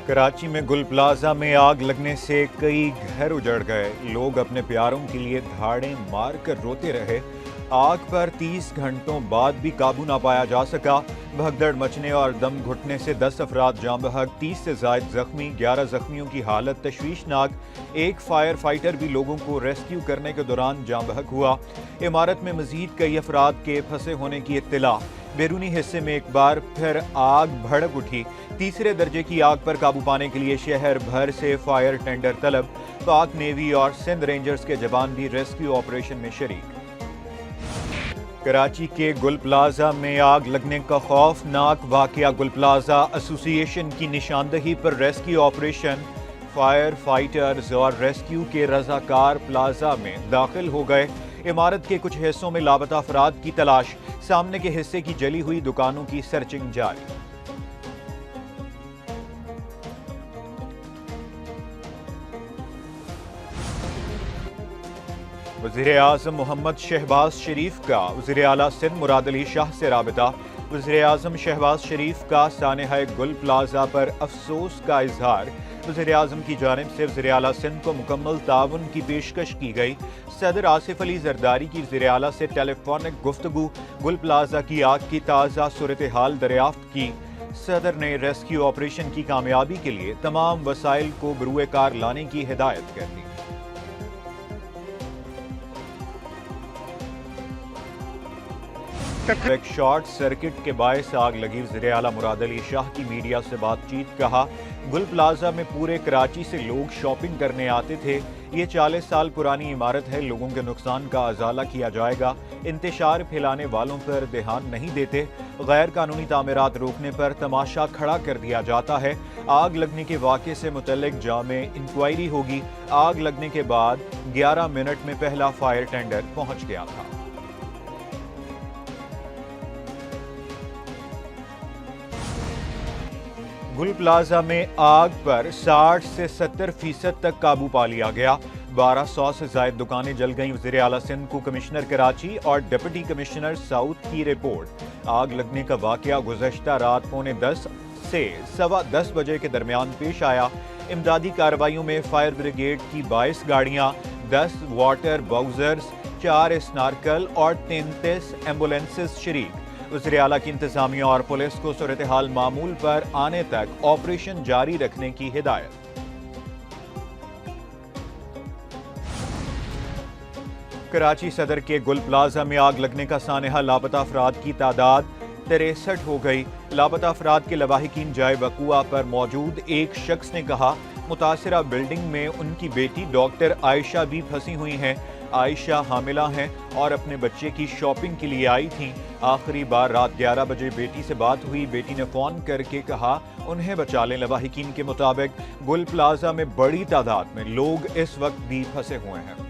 کراچی میں گل پلازا میں آگ لگنے سے کئی گھر اجڑ گئے۔ لوگ اپنے پیاروں کے لیے دھاڑیں مار کر روتے رہے۔ آگ پر 30 گھنٹوں بعد بھی قابو نہ پایا جا سکا۔ بھگدڑ مچنے اور دم گھٹنے سے 10 افراد جاں بحق، 30 سے زائد زخمی، 11 زخمیوں کی حالت تشویشناک۔ ایک فائر فائٹر بھی لوگوں کو ریسکیو کرنے کے دوران جاں بحق ہوا۔ عمارت میں مزید کئی افراد کے پھنسے ہونے کی اطلاع۔ بیرونی حصے میں ایک بار پھر آگ بھڑک اٹھی۔ تیسرے درجے کی آگ پر قابو پانے کے لیے شہر بھر سے فائر ٹینڈر طلب۔ پاک نیوی اور سندھ رینجرز کے جوان بھی ریسکیو آپریشن میں شریک۔ کراچی کے گل پلازا میں آگ لگنے کا خوفناک واقعہ۔ گل پلازا ایسوسی ایشن کی نشاندہی پر ریسکیو آپریشن۔ فائر فائٹرز اور ریسکیو کے رضاکار پلازا میں داخل ہو گئے۔ عمارت کے کچھ حصوں میں لاپتہ افراد کی تلاش۔ سامنے کے حصے کی جلی ہوئی دکانوں کی سرچنگ جاری۔ وزیر اعظم محمد شہباز شریف کا وزیر اعلیٰ سندھ مراد علی شاہ سے رابطہ۔ وزیر اعظم شہباز شریف کا سانحہ گل پلازا پر افسوس کا اظہار۔ وزیر اعظم کی جانب سے وزیر اعلیٰ سندھ کو مکمل تعاون کی پیشکش کی گئی۔ صدر آصف علی زرداری کی وزیر اعلیٰ سے ٹیلی فونک گفتگو۔ گل پلازا کی آگ کی تازہ صورتحال دریافت کی۔ صدر نے ریسکیو آپریشن کی کامیابی کے لیے تمام وسائل کو بروئے کار لانے کی ہدایت کر دی۔ ایک شارٹ سرکٹ کے باعث آگ لگی۔ وزیر اعلیٰ مراد علی شاہ کی میڈیا سے بات چیت۔ کہا، گل پلازا میں پورے کراچی سے لوگ شاپنگ کرنے آتے تھے۔ یہ 40 سال پرانی عمارت ہے۔ لوگوں کے نقصان کا ازالہ کیا جائے گا۔ انتشار پھیلانے والوں پر دھیان نہیں دیتے۔ غیر قانونی تعمیرات روکنے پر تماشا کھڑا کر دیا جاتا ہے۔ آگ لگنے کے واقعے سے متعلق جامع انکوائری ہوگی۔ آگ لگنے کے بعد 11 منٹ میں پہلا فائر ٹینڈر پہنچ گیا تھا۔ گل پلازا میں آگ پر 60 سے 70% تک قابو پا لیا گیا۔ 1200 سے زائد دکانیں جل گئیں۔ وزیر اعلیٰ سندھ کو کمشنر کراچی اور ڈپٹی کمشنر ساؤتھ کی رپورٹ۔ آگ لگنے کا واقعہ گزشتہ رات 9:45 سے 10:15 بجے کے درمیان پیش آیا۔ امدادی کارروائیوں میں فائر بریگیڈ کی 22 گاڑیاں، 10 واٹر باؤزرز، 4 اسنارکل اور 33 ایمبولینسز شریک۔ وزیر اعلیٰ کی انتظامیہ اور پولیس کو صورتحال معمول پر آنے تک آپریشن جاری رکھنے کی ہدایت۔ کراچی صدر کے گل پلازا میں آگ لگنے کا سانحہ۔ لاپتہ افراد کی تعداد 63 ہو گئی۔ لاپتہ افراد کے لواحقین جائے وقوع پر موجود۔ ایک شخص نے کہا، متاثرہ بلڈنگ میں ان کی بیٹی ڈاکٹر عائشہ بھی پھنسی ہوئی ہیں۔ عائشہ حاملہ ہیں اور اپنے بچے کی شاپنگ کے لیے آئی تھیں۔ آخری بار رات 11 بجے بیٹی سے بات ہوئی۔ بیٹی نے فون کر کے کہا انہیں بچا لیں۔ لواحقین کے مطابق گل پلازا میں بڑی تعداد میں لوگ اس وقت بھی پھنسے ہوئے ہیں۔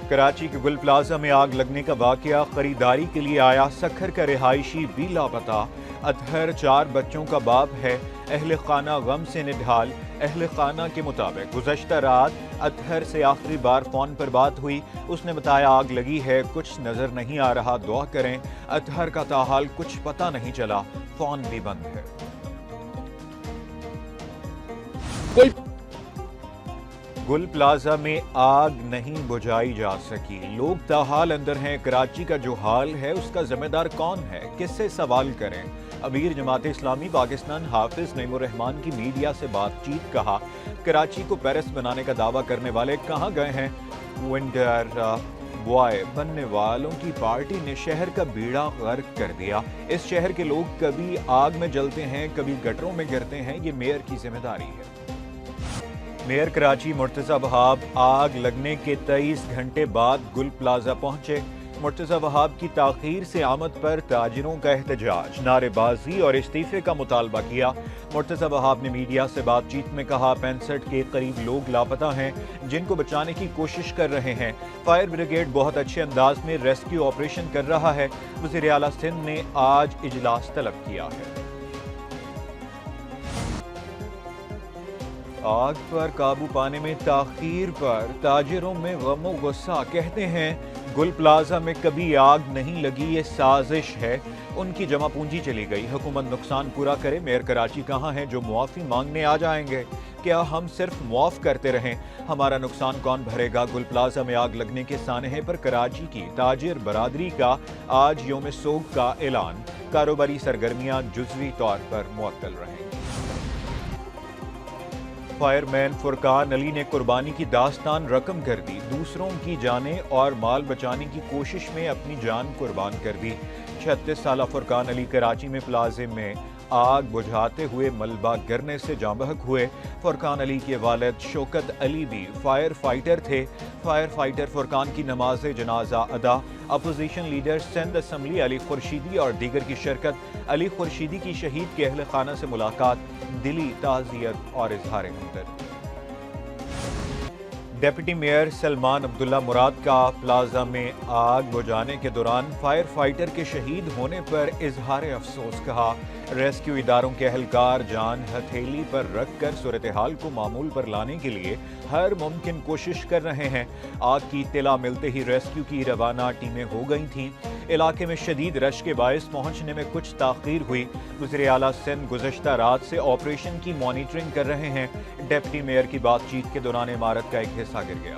کراچی کے گل پلازا میں آگ لگنے کا واقعہ۔ خریداری کے لیے آیا سکھر کا رہائشی بھی لاپتہ۔ اطہر 4 بچوں کا باپ ہے۔ اہل خانہ غم سے نڈھال۔ اہل خانہ کے مطابق گزشتہ رات اطہر سے آخری بار فون پر بات ہوئی۔ اس نے بتایا آگ لگی ہے، کچھ نظر نہیں آ رہا، دعا کریں۔ اطہر کا تاحال کچھ پتہ نہیں چلا، فون بھی بند ہے۔ گل پلازا میں آگ نہیں بجھائی جا سکی۔ لوگ تاحال اندر ہیں۔ کراچی کا جو حال ہے اس کا ذمہ دار کون ہے؟ کس سے سوال کریں؟ امیر جماعت اسلامی پاکستان حافظ نعیم الرحمان کی میڈیا سے بات چیت۔ کہا، کراچی کو پیرس بنانے کا دعویٰ کرنے والے کہاں گئے ہیں؟ ونڈر بوائے بننے والوں کی پارٹی نے شہر کا بیڑا غرق کر دیا۔ اس شہر کے لوگ کبھی آگ میں جلتے ہیں، کبھی گٹروں میں گرتے ہیں۔ یہ میئر کی ذمہ داری ہے۔ میئر کراچی مرتضی وہاب آگ لگنے کے 23 گھنٹے بعد گل پلازا پہنچے۔ مرتضی وہاب کی تاخیر سے آمد پر تاجروں کا احتجاج، نعرے بازی اور استعفے کا مطالبہ کیا۔ مرتضی وہاب نے میڈیا سے بات چیت میں کہا، 65 کے قریب لوگ لاپتہ ہیں جن کو بچانے کی کوشش کر رہے ہیں۔ فائر بریگیڈ بہت اچھے انداز میں ریسکیو آپریشن کر رہا ہے۔ وزیر اعلیٰ سندھ نے آج اجلاس طلب کیا ہے۔ آگ پر قابو پانے میں تاخیر پر تاجروں میں غم و غصہ۔ کہتے ہیں گل پلازا میں کبھی آگ نہیں لگی، یہ سازش ہے، ان کی جمع پونجی چلی گئی، حکومت نقصان پورا کرے، میئر کراچی کہاں ہیں جو معافی مانگنے آ جائیں گے؟ کیا ہم صرف معاف کرتے رہیں؟ ہمارا نقصان کون بھرے گا؟ گل پلازا میں آگ لگنے کے سانحے پر کراچی کی تاجر برادری کا آج یوم سوگ کا اعلان، کاروباری سرگرمیاں جزوی طور پر معطل رہیں۔ فائر مین فرقان علی نے قربانی کی داستان رقم کر دی، دوسروں کی جانیں اور مال بچانے کی کوشش میں اپنی جان قربان کر دی۔ 36 سالہ فرقان علی کراچی میں پلازے میں آگ بجھاتے ہوئے ملبہ گرنے سے جاں بحق ہوئے۔ فرقان علی کے والد شوکت علی بھی فائر فائٹر تھے۔ فائر فائٹر فرقان کی نماز جنازہ ادا، اپوزیشن لیڈر سندھ اسمبلی علی خورشیدی اور دیگر کی شرکت، علی خورشیدی کی شہید کے اہل خانہ سے ملاقات، دلی تعزیت اور اظہار ہمدردی۔ ڈپٹی میئر سلمان عبداللہ مراد کا پلازا میں آگ بجھانے کے دوران فائر فائٹر کے شہید ہونے پر اظہار افسوس، کہا ریسکیو اداروں کے اہلکار جان ہتھیلی پر رکھ کر صورتحال کو معمول پر لانے کے لیے ہر ممکن کوشش کر رہے ہیں۔ آگ کی اطلاع ملتے ہی ریسکیو کی روانہ ٹیمیں ہو گئی تھیں۔ علاقے میں شدید رش کے باعث پہنچنے میں کچھ تاخیر ہوئی۔ وزیر اعلیٰ سندھ گزشتہ رات سے آپریشن کی مانیٹرنگ کر رہے ہیں۔ ڈپٹی میئر کی بات چیت کے دوران عمارت کا ایک حصہ گر گیا۔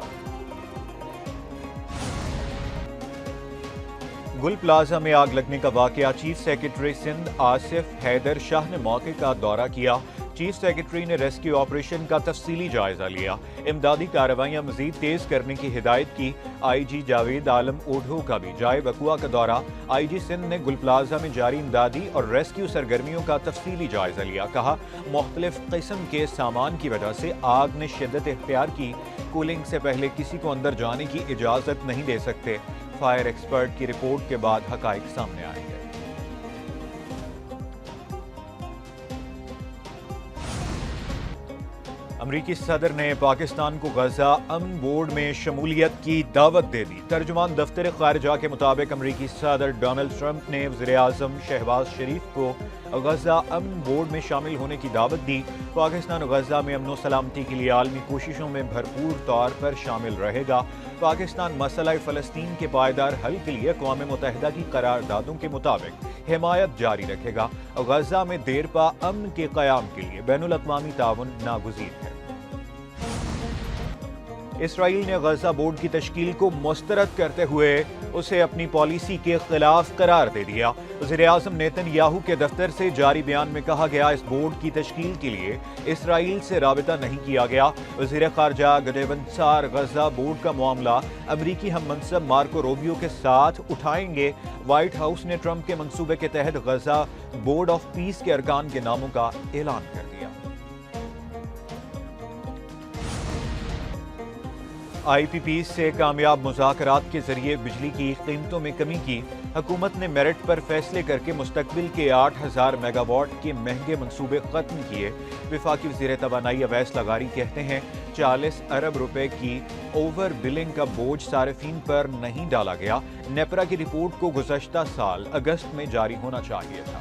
گل پلازا میں آگ لگنے کا واقعہ، چیف سیکرٹری سندھ آصف حیدر شاہ نے موقع کا دورہ کیا۔ چیف سیکرٹری نے ریسکیو آپریشن کا تفصیلی جائزہ لیا، امدادی کارروائیاں مزید تیز کرنے کی ہدایت کی۔ آئی جی جاوید عالم اوڈھو کا بھی جائے وقوع کا دورہ۔ آئی جی سندھ نے گل پلازا میں جاری امدادی اور ریسکیو سرگرمیوں کا تفصیلی جائزہ لیا، کہا مختلف قسم کے سامان کی وجہ سے آگ نے شدت اختیار کی، کولنگ سے پہلے کسی کو اندر جانے کی اجازت نہیں دے سکتے۔ فائر ایکسپرٹ کی رپورٹ کے بعد حقائق سامنے آئیں گے۔ امریکی صدر نے پاکستان کو غزہ امن بورڈ میں شمولیت کی دعوت دے دی۔ ترجمان دفتر خارجہ کے مطابق امریکی صدر ڈونلڈ ٹرمپ نے وزیر اعظم شہباز شریف کو غزہ امن بورڈ میں شامل ہونے کی دعوت دی۔ پاکستان غزہ میں امن و سلامتی کے لیے عالمی کوششوں میں بھرپور طور پر شامل رہے گا۔ پاکستان مسئلہ فلسطین کے پائیدار حل کے لیے اقوام متحدہ کی قراردادوں کے مطابق حمایت جاری رکھے گا۔ غزہ میں دیرپا امن کے قیام کے لیے بین الاقوامی تعاون ناگزیر ہے۔ اسرائیل نے غزہ بورڈ کی تشکیل کو مسترد کرتے ہوئے اسے اپنی پالیسی کے خلاف قرار دے دیا۔ وزیر اعظم نیتن یاہو کے دفتر سے جاری بیان میں کہا گیا اس بورڈ کی تشکیل کے لیے اسرائیل سے رابطہ نہیں کیا گیا۔ وزیر خارجہ گڈیون سار غزہ بورڈ کا معاملہ امریکی ہم منصب مارکو روبیو کے ساتھ اٹھائیں گے۔ وائٹ ہاؤس نے ٹرمپ کے منصوبے کے تحت غزہ بورڈ آف پیس کے ارکان کے ناموں کا اعلان کر دیا۔ آئی پی پی سے کامیاب مذاکرات کے ذریعے بجلی کی قیمتوں میں کمی کی۔ حکومت نے میرٹ پر فیصلے کر کے مستقبل کے 8000 میگا واٹ کے مہنگے منصوبے ختم کیے۔ وفاقی وزیر توانائی اویس لغاری کہتے ہیں 40 ارب روپے کی اوور بلنگ کا بوجھ صارفین پر نہیں ڈالا گیا۔ نیپرا کی رپورٹ کو گزشتہ سال اگست میں جاری ہونا چاہیے تھا۔